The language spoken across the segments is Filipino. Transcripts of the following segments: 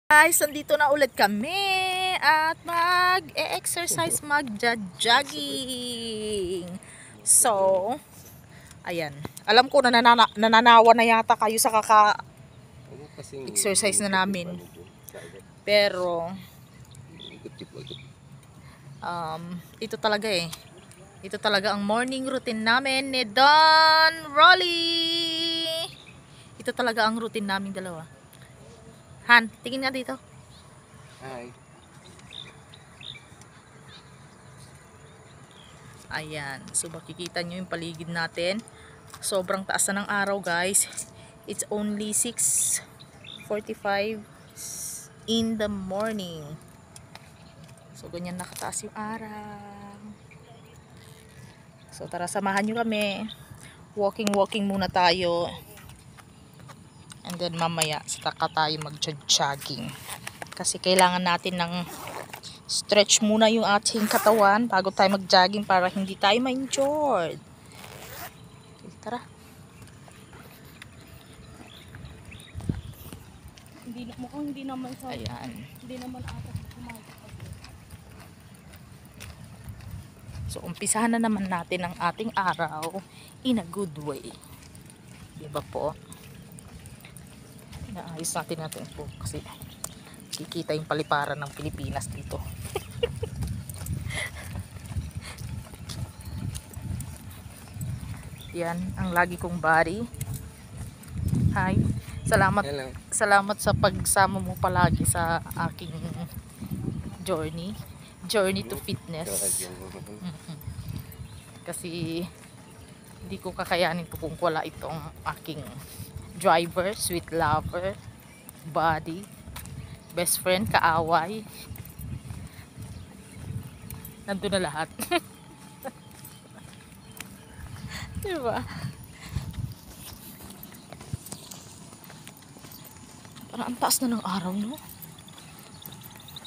Guys, nandito na ulit kami at mag-exercise, mag-jogging. So, ayan. Alam ko na nananawa na yata kayo sa kaka-exercise na namin. Pero, ito talaga eh. Ito talaga ang morning routine namin ni Don Rolly. Ito talaga ang routine namin dalawa. Han, tingin nga dito. Hi. Ayan. So, makikita nyo yung paligid natin. Sobrang taas na ng araw, guys. It's only 6:45 in the morning. So, ganyan nakataas yung araw. So, tara, samahan nyo kami. Walking muna tayo. And then mamaya saka tayo mag-jogging. Kasi kailangan natin ng stretch muna yung ating katawan bago tayo mag-jogging para hindi tayo ma-injured. Okay, tara. Hindi naman sa Ayan. hindi naman ata kumain. So umpisahan na naman natin ang ating araw in a good way. Diba po? Inaayos natin po kasi kikita yung paliparan ng Pilipinas dito. Yan ang lagi kong body. Hi. Hello. Salamat sa pagsama mo palagi sa aking journey to fitness. Kasi hindi ko kakayanin to kung wala itong aking driver, sweet lover, buddy, best friend, kaaway. Nandun na lahat. Diba? Parang ang taas na ng araw, no?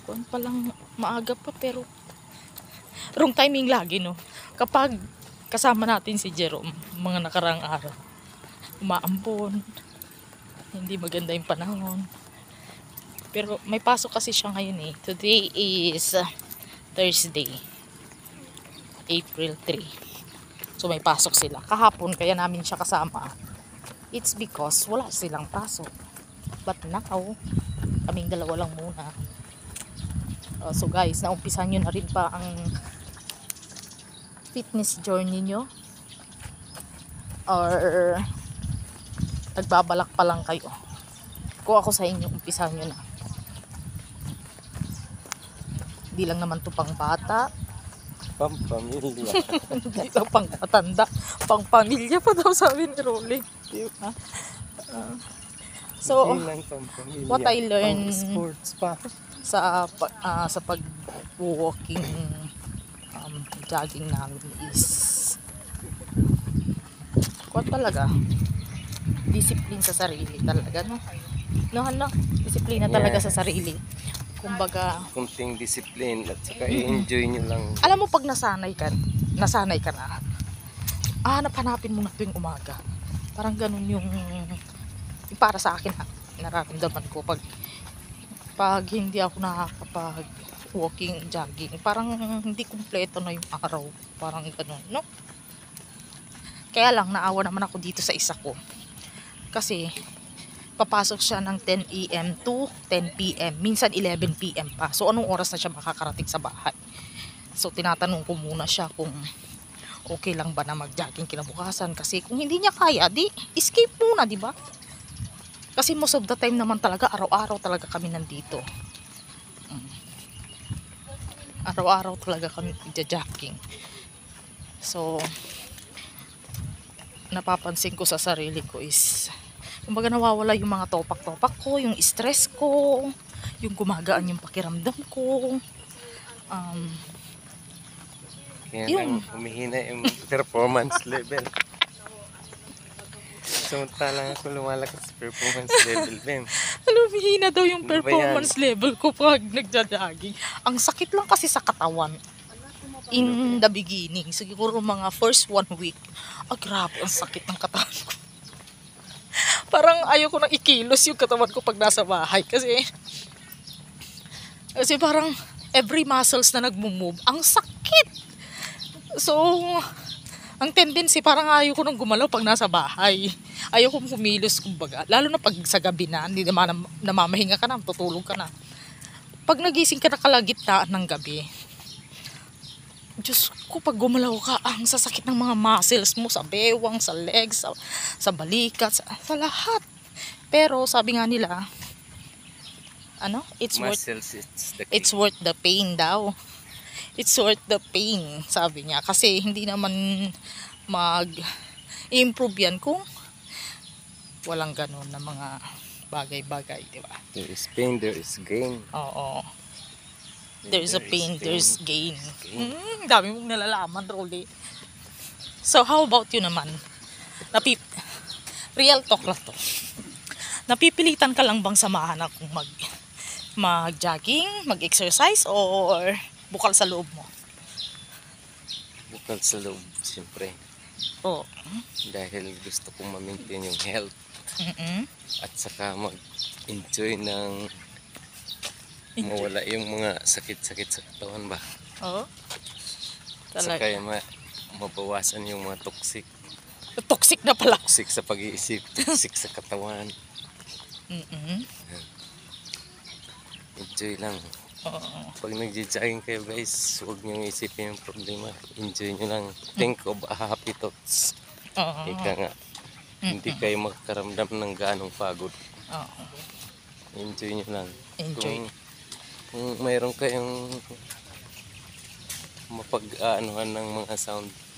Kung palang maaga pa, pero wrong timing lagi, no? Kapag kasama natin si Jerome, mga nakarang araw, umaampon, hindi maganda yung panahon. Pero may pasok kasi siya ngayon eh. Today is Thursday, April 3. So may pasok sila. Kahapon kaya namin siya kasama. It's because wala silang pasok. But now, kaming dalawa lang muna. So guys, naumpisan nyo na rin pa ang fitness journey nyo? Or nagbabalak pa lang kayo? Kung ako sa inyo, umpisan nyo na. Hindi lang naman to pang bata. Pampamilya. Hindi lang pang matanda. Pang pamilya pa daw sabi ni Rolly. So, Hindi lang pampamilya. what I learned sports pa. sa pag-walking, jogging namin is talaga discipline sa sarili talaga, no? No, disiplina talaga sa sarili. Kumbaga, Kunting discipline at saka i-enjoy nyo lang. alam mo pag nasanay ka na, hanapin mo na tuwing umaga. Parang ganun yung para sa akin nararamdaman ko pag hindi ako nakakapag walking, jogging, parang hindi kumpleto na yung araw, parang ganun, no? Kaya lang naawa naman ako dito sa isa ko kasi papasok siya ng 10 AM to 10 PM, minsan 11 PM pa. So anong oras na siya makakarating sa bahay? So tinatanong ko muna siya kung okay lang ba na mag-jogging kinabukasan, kasi kung hindi niya kaya, di escape muna, di ba? Kasi most of the time naman talaga, araw-araw talaga kami nandito. Araw-araw talaga kami nagja-jogging. So, napapansin ko sa sarili ko is, kumbaga nawawala yung mga topak-topak ko, yung stress ko, yung gumagaan yung pakiramdam ko. Kaya Yun. lang humihina yung performance level. Samantalang ako lumalakas sa performance level, Ben. Humihina daw yung Ano ba performance level ko pag nagja-jogging. Ang sakit lang kasi sa katawan. In the beginning, siguro mga first 1 week, grabe, ang sakit ng katawan ko. Parang ayoko nang ikilos yung katawan ko pag nasa bahay kasi Kasi parang every muscles na nagmo-move, ang sakit. So, ang tendency, parang ayaw ko nang gumalaw pag nasa bahay. Ayaw kong kumilos, kumbaga. Lalo na pag sa gabi na, hindi naman namamahinga ka na, tutulog ka na. Pag nagising ka na kalagitnaan ng gabi, Diyos ko, pag gumalaw ka, ang sasakit ng mga muscles mo sa bewang, sa legs, sa balikat, sa lahat. Pero sabi nga nila, Muscles, it's the key. it's worth the pain daw. It's worth the pain, sabi niya. Kasi hindi naman mag-improve yan kung walang ganun na mga bagay-bagay, di ba? There is pain, there is gain. Oo. There's a pain, there's gain. Dami mong nalalaman, Rolly. So, how about you naman? Real talk lang to. Napipilitan ka lang bang samahan akong mag-jogging, mag-exercise, or bukal sa loob mo? Bukal sa loob, siyempre. Oo. Dahil gusto kong ma-maintain yung health. Mm-mm. At saka mag-enjoy ng mawala yung mga sakit-sakit sa katawan ba. Oo. At saka yung mabawasan yung mga toxic. Toxic na pala. Toxic sa pag-iisip, toxic sa katawan. Mm-mm. Enjoy lang. Oo. Pag nagja-jogging kayo guys, huwag niyong isipin yung problema. Enjoy nyo lang. Think of a happy thoughts. Oo. Ika nga. Hindi kayo magkaramdam ng ganong pagod. Oo. Enjoy nyo lang. Enjoy. Kung mayroon kayong mapag-aanuhan ng mga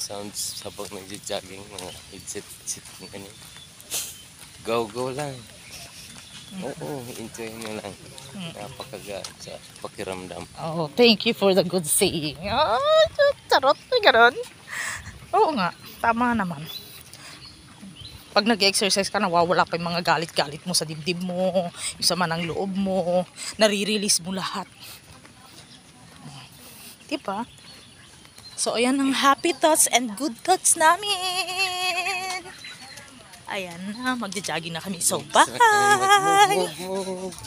sounds habang nagja-jogging, mga headset, ganyan. Go lang. Oo, enjoy nyo lang. Napakagaan sa pakiramdam. Oh, thank you for the good saying. Ah, charot, may ganun. Oo nga, tama naman. Pag nag-exercise ka, nawawala pa yung mga galit-galit mo sa dibdib mo, yung sama ng loob mo, nare-release mo lahat. Diba? So, ayan ang happy thoughts and good thoughts namin. Ayan na, magja-jogging na kami. So, bye! Move.